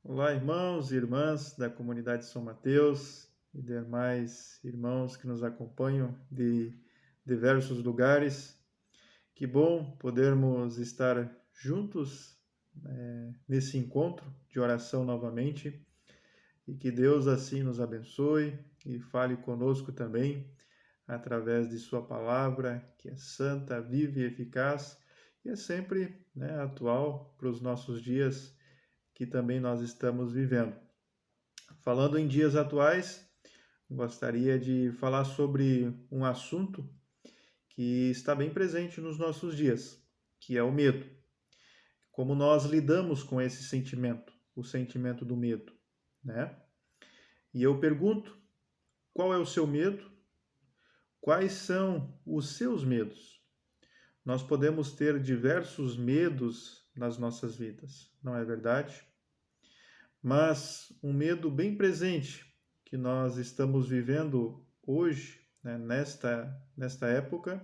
Olá, irmãos e irmãs da comunidade São Mateus e demais irmãos que nos acompanham de diversos lugares. Que bom podermos estar juntos nesse encontro de oração novamente e que Deus assim nos abençoe e fale conosco também através de Sua palavra, que é santa, viva e eficaz e é sempre atual para os nossos dias que também nós estamos vivendo. Falando em dias atuais, gostaria de falar sobre um assunto que está bem presente nos nossos dias, que é o medo. Como nós lidamos com esse sentimento, o sentimento do medo, né? E eu pergunto, qual é o seu medo? Quais são os seus medos? Nós podemos ter diversos medos nas nossas vidas, não é verdade? Mas um medo bem presente que nós estamos vivendo hoje, né, nesta época,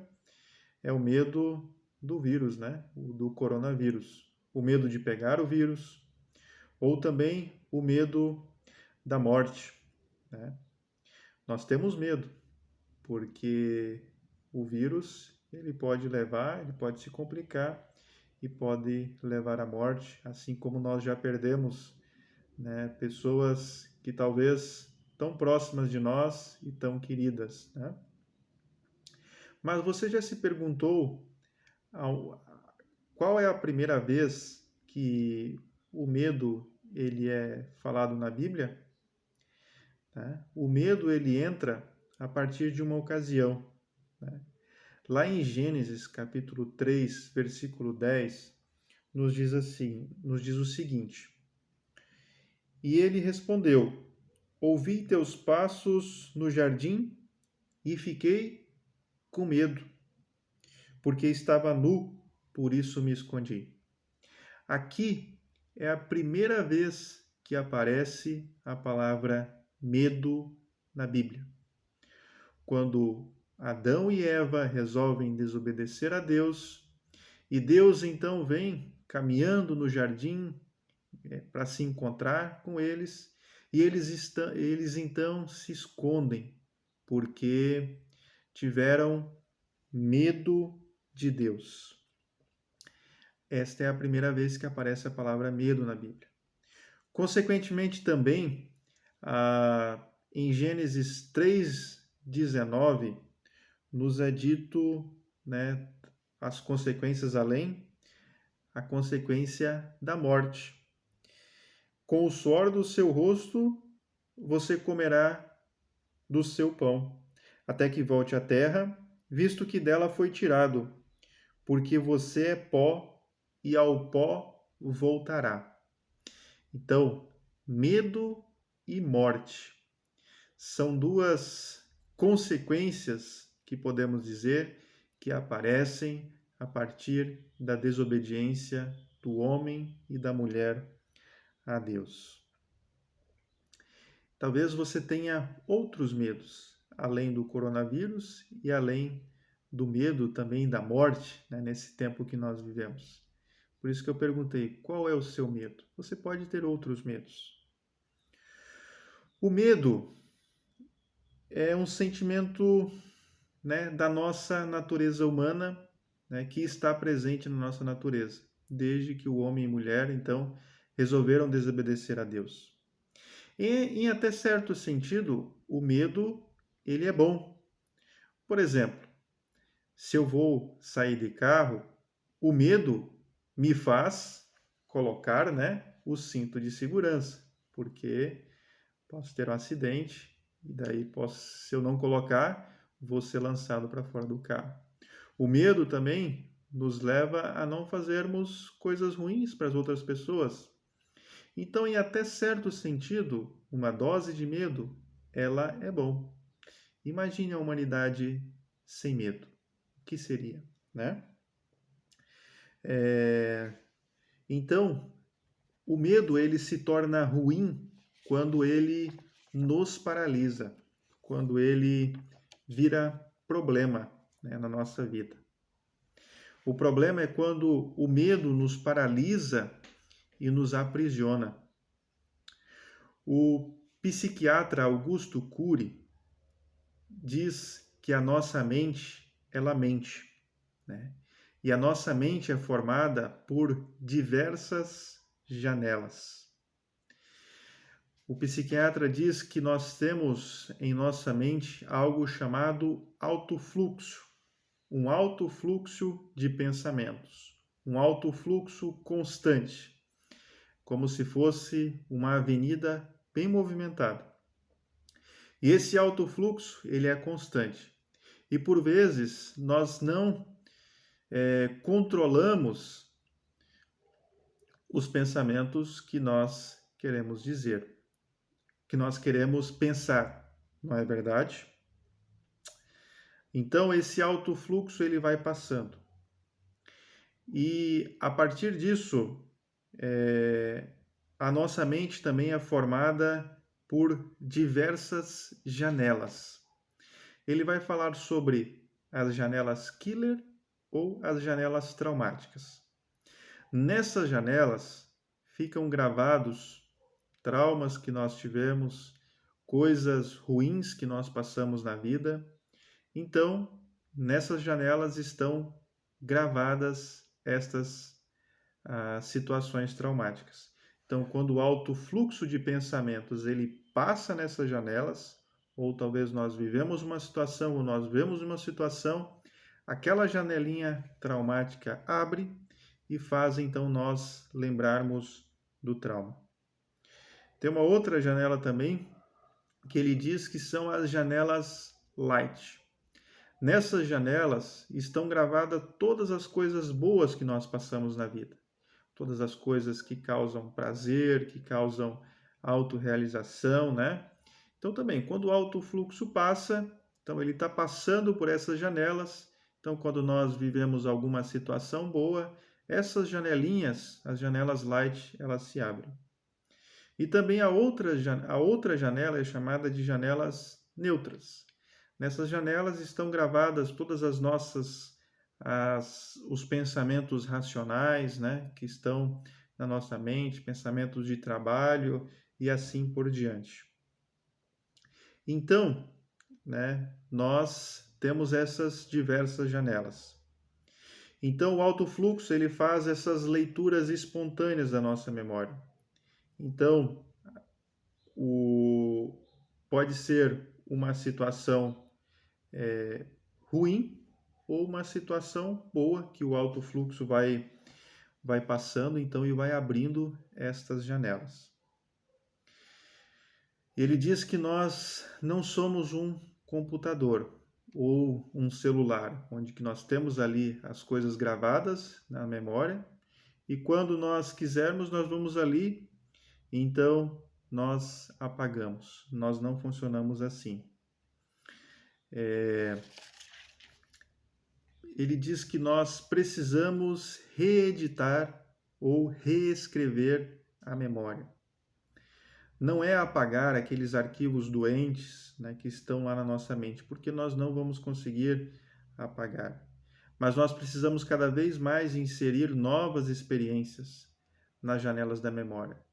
é o medo do vírus, né, do coronavírus. O medo de pegar o vírus, ou também o medo da morte, né? Nós temos medo, porque o vírus ele pode se complicar e pode levar à morte, assim como nós já perdemos, né, pessoas que talvez tão próximas de nós e tão queridas, né? Mas você já se perguntou qual é a primeira vez que o medo ele é falado na Bíblia? Né? O medo ele entra a partir de uma ocasião, né? Lá em Gênesis capítulo 3, versículo 10, nos diz assim, nos diz o seguinte: E ele respondeu: Ouvi teus passos no jardim e fiquei com medo, porque estava nu, por isso me escondi. Aqui é a primeira vez que aparece a palavra medo na Bíblia. Quando Adão e Eva resolvem desobedecer a Deus, e Deus então vem caminhando no jardim para se encontrar com eles, e eles então se escondem, porque tiveram medo de Deus. Esta é a primeira vez que aparece a palavra medo na Bíblia. Consequentemente, também, em Gênesis 3:19, nos é dito, né, as consequências além, a consequência da morte. Com o suor do seu rosto você comerá do seu pão, até que volte à terra, visto que dela foi tirado, porque você é pó e ao pó voltará. Então, medo e morte são duas consequências que podemos dizer que aparecem a partir da desobediência do homem e da mulher a Deus. Talvez você tenha outros medos, além do coronavírus e além do medo também da morte, né, nesse tempo que nós vivemos. Por isso que eu perguntei, qual é o seu medo? Você pode ter outros medos. O medo é um sentimento, né, da nossa natureza humana, né, que está presente na nossa natureza, desde que o homem e mulher, então, resolveram desobedecer a Deus. E, em até certo sentido, o medo, ele é bom. Por exemplo, se eu vou sair de carro, o medo me faz colocar, né, o cinto de segurança, porque posso ter um acidente e daí se eu não colocar, vou ser lançado para fora do carro. O medo também nos leva a não fazermos coisas ruins para as outras pessoas. Então, em até certo sentido, uma dose de medo, ela é bom. Imagine a humanidade sem medo. O que seria, né? Então, o medo ele se torna ruim quando ele nos paralisa, quando ele vira problema, né, na nossa vida. O problema é quando o medo nos paralisa e nos aprisiona. O psiquiatra Augusto Cury diz que a nossa mente, ela mente, né? E a nossa mente é formada por diversas janelas. O psiquiatra diz que nós temos em nossa mente algo chamado alto fluxo, um alto fluxo de pensamentos, um alto fluxo constante, como se fosse uma avenida bem movimentada. E esse alto fluxo, ele é constante. E por vezes nós não controlamos os pensamentos que nós queremos dizer, que nós queremos pensar, não é verdade? Então esse alto fluxo ele vai passando. E a partir disso, a nossa mente também é formada por diversas janelas. Ele vai falar sobre as janelas killer ou as janelas traumáticas. Nessas janelas ficam gravados traumas que nós tivemos, coisas ruins que nós passamos na vida. Então, nessas janelas estão gravadas estas situações traumáticas. Então, quando o alto fluxo de pensamentos ele passa nessas janelas, ou talvez nós vivemos uma situação, ou nós vemos uma situação, aquela janelinha traumática abre e faz então nós lembrarmos do trauma. Tem uma outra janela também que ele diz que são as janelas light. Nessas janelas estão gravadas todas as coisas boas que nós passamos na vida. Todas as coisas que causam prazer, que causam autorrealização, né? Então também, quando o alto fluxo passa, então ele está passando por essas janelas. Então, quando nós vivemos alguma situação boa, essas janelinhas, as janelas light, elas se abrem. E também a outra janela é chamada de janelas neutras. Nessas janelas estão gravadas todas as nossas os pensamentos racionais, né, que estão na nossa mente, pensamentos de trabalho e assim por diante. Então, né, nós temos essas diversas janelas. Então, o alto fluxo ele faz essas leituras espontâneas da nossa memória. Então, pode ser uma situação ruim ou uma situação boa que o alto fluxo vai passando, então, e vai abrindo estas janelas. Ele diz que nós não somos um computador ou um celular, onde que nós temos ali as coisas gravadas na memória e quando nós quisermos nós vamos ali, então nós apagamos. Nós não funcionamos assim. Ele diz que nós precisamos reeditar ou reescrever a memória. Não é apagar aqueles arquivos doentes, né, que estão lá na nossa mente, porque nós não vamos conseguir apagar. Mas nós precisamos cada vez mais inserir novas experiências nas janelas da memória.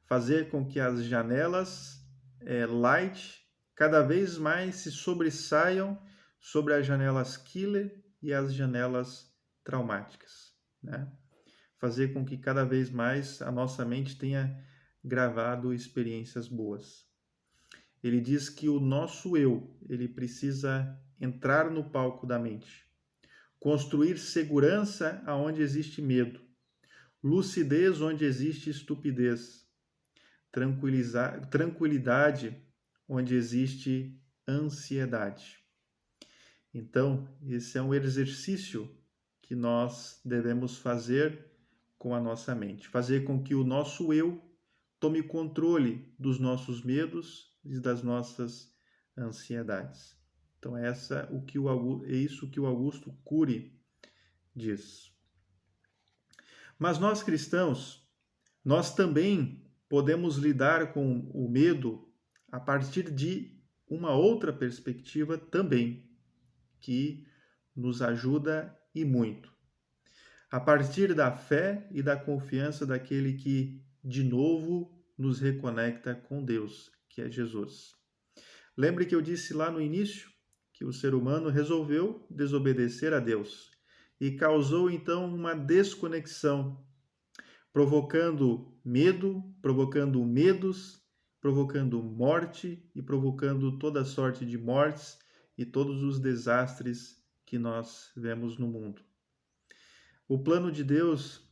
Fazer com que as janelas light cada vez mais se sobressaiam sobre as janelas killer e as janelas traumáticas, né? Fazer com que cada vez mais a nossa mente tenha gravado experiências boas. Ele diz que o nosso eu, ele precisa entrar no palco da mente, construir segurança aonde existe medo, lucidez onde existe estupidez, tranquilidade onde existe ansiedade. Então, esse é um exercício que nós devemos fazer com a nossa mente, fazer com que o nosso eu tome controle dos nossos medos e das nossas ansiedades. Então, é isso que o Augusto Cury diz. Mas nós cristãos, nós também podemos lidar com o medo a partir de uma outra perspectiva também, que nos ajuda e muito. A partir da fé e da confiança daquele que, de novo, nos reconecta com Deus, que é Jesus. Lembre que eu disse lá no início que o ser humano resolveu desobedecer a Deus e causou então uma desconexão, provocando medo, provocando medos, provocando morte e provocando toda sorte de mortes e todos os desastres que nós vemos no mundo. O plano de Deus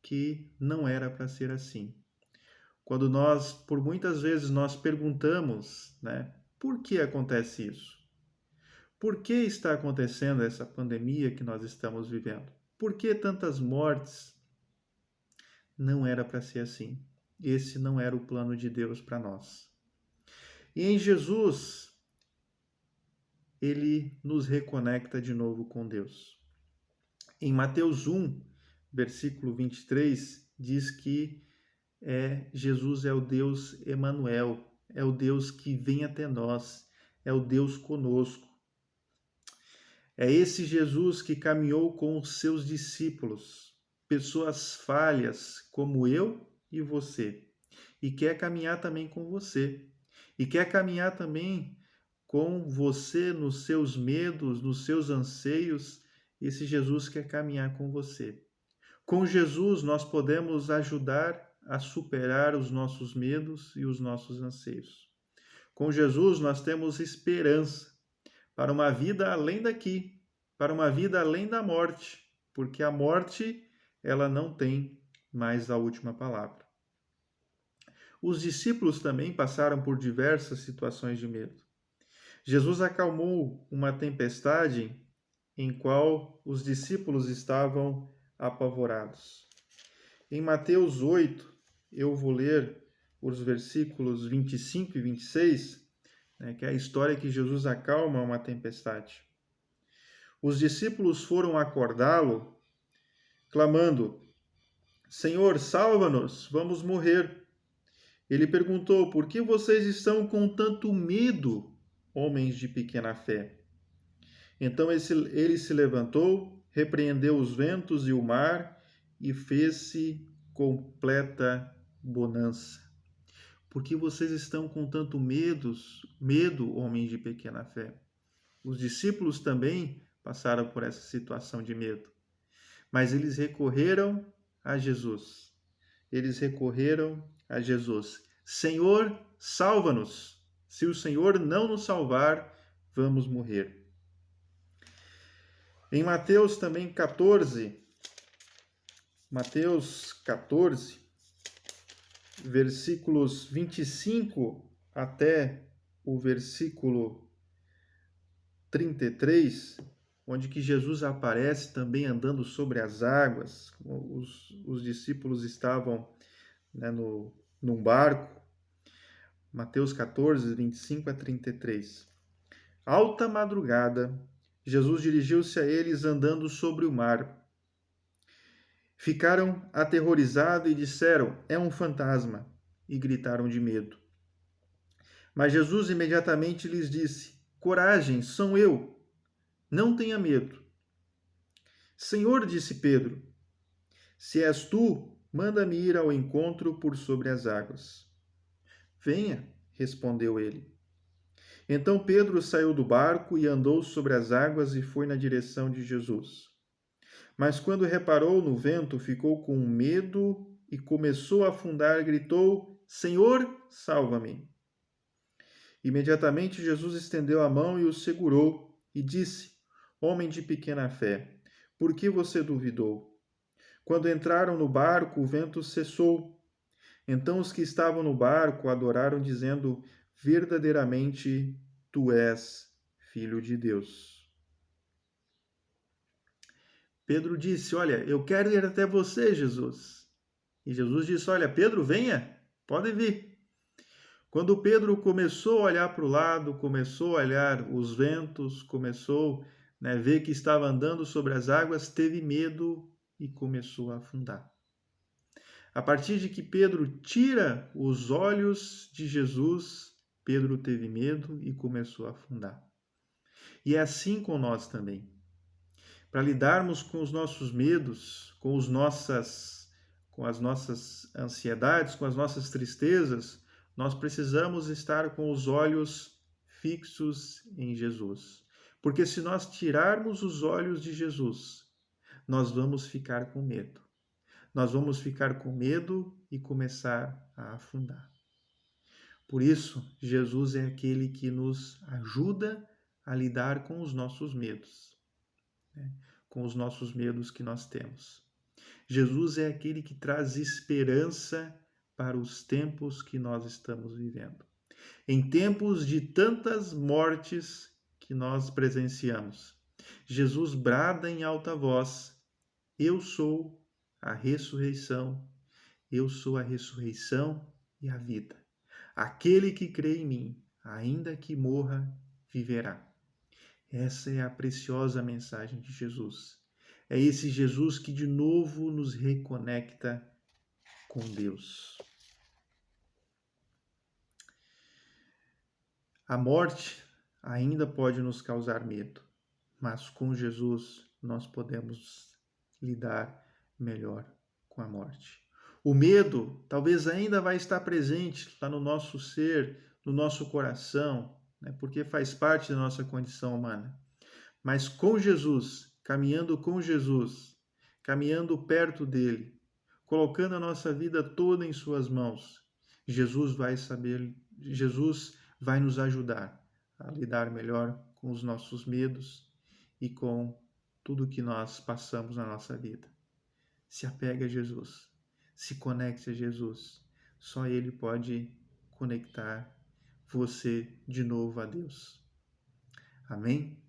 que não era para ser assim. Quando nós, por muitas vezes, nós perguntamos, né, por que acontece isso? Por que está acontecendo essa pandemia que nós estamos vivendo? Por que tantas mortes? Não era para ser assim. Esse não era o plano de Deus para nós. E em Jesus, ele nos reconecta de novo com Deus. Em Mateus 1, versículo 23, diz que Jesus é o Deus Emanuel, é o Deus que vem até nós, é o Deus conosco. É esse Jesus que caminhou com os seus discípulos, pessoas falhas como eu e você, e quer caminhar também com você, e quer caminhar também com você nos seus medos, nos seus anseios. Esse Jesus quer caminhar com você. Com Jesus, nós podemos ajudar a superar os nossos medos e os nossos anseios. Com Jesus, nós temos esperança para uma vida além daqui, para uma vida além da morte, porque a morte, ela não tem mais a última palavra. Os discípulos também passaram por diversas situações de medo. Jesus acalmou uma tempestade em qual os discípulos estavam apavorados. Em Mateus 8, eu vou ler os versículos 25 e 26, que é a história que Jesus acalma uma tempestade. Os discípulos foram acordá-lo, clamando: Senhor, salva-nos, vamos morrer. Ele perguntou: por que vocês estão com tanto medo, homens de pequena fé? Então ele se levantou, repreendeu os ventos e o mar e fez-se completa bonança. Por que vocês estão com tanto medo, homens de pequena fé? Os discípulos também passaram por essa situação de medo, mas eles recorreram a Jesus. Eles recorreram a Jesus. Senhor, salva-nos. Se o Senhor não nos salvar, vamos morrer. Em Mateus também 14, versículos 25 até o versículo 33, onde que Jesus aparece também andando sobre as águas. Os discípulos estavam, num barco. Mateus 14, 25 a 33. Alta madrugada, Jesus dirigiu-se a eles andando sobre o mar. Ficaram aterrorizados e disseram: é um fantasma, e gritaram de medo. Mas Jesus imediatamente lhes disse: coragem, sou eu, não tenha medo. Senhor, disse Pedro, se és tu, manda-me ir ao encontro por sobre as águas. Venha, respondeu ele. Então Pedro saiu do barco e andou sobre as águas e foi na direção de Jesus. Mas quando reparou no vento, ficou com medo e começou a afundar, gritou: Senhor, salva-me! Imediatamente Jesus estendeu a mão e o segurou e disse: Homem de pequena fé, por que você duvidou? Quando entraram no barco, o vento cessou. Então os que estavam no barco adoraram, dizendo: verdadeiramente tu és Filho de Deus. Pedro disse: olha, eu quero ir até você, Jesus. E Jesus disse: olha, Pedro, venha, pode vir. Quando Pedro começou a olhar para o lado, começou a olhar os ventos, começou a ver que estava andando sobre as águas, teve medo e começou a afundar. A partir de que Pedro tira os olhos de Jesus, Pedro teve medo e começou a afundar. E é assim com nós também. Para lidarmos com os nossos medos, com as nossas ansiedades, com as nossas tristezas, nós precisamos estar com os olhos fixos em Jesus. Porque se nós tirarmos os olhos de Jesus, nós vamos ficar com medo. Nós vamos ficar com medo e começar a afundar. Por isso, Jesus é aquele que nos ajuda a lidar com os nossos medos, né? Com os nossos medos que nós temos. Jesus é aquele que traz esperança para os tempos que nós estamos vivendo. Em tempos de tantas mortes que nós presenciamos, Jesus brada em alta voz: Eu sou a ressurreição, eu sou a ressurreição e a vida. Aquele que crê em mim, ainda que morra, viverá. Essa é a preciosa mensagem de Jesus. É esse Jesus que de novo nos reconecta com Deus. A morte ainda pode nos causar medo, mas com Jesus nós podemos lidar melhor com a morte. O medo talvez ainda vai estar presente lá no nosso ser, no nosso coração, né? Porque faz parte da nossa condição humana. Mas com Jesus, caminhando com Jesus, caminhando perto dele, colocando a nossa vida toda em suas mãos, Jesus vai nos ajudar a lidar melhor com os nossos medos e com tudo que nós passamos na nossa vida. Se apegue a Jesus, se conecte a Jesus. Só Ele pode conectar você de novo a Deus. Amém?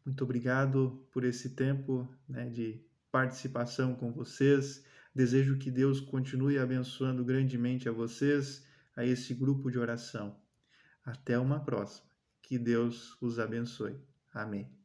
Muito obrigado por esse tempo, né, de participação com vocês. Desejo que Deus continue abençoando grandemente a vocês, a esse grupo de oração. Até uma próxima. Que Deus os abençoe. Amém.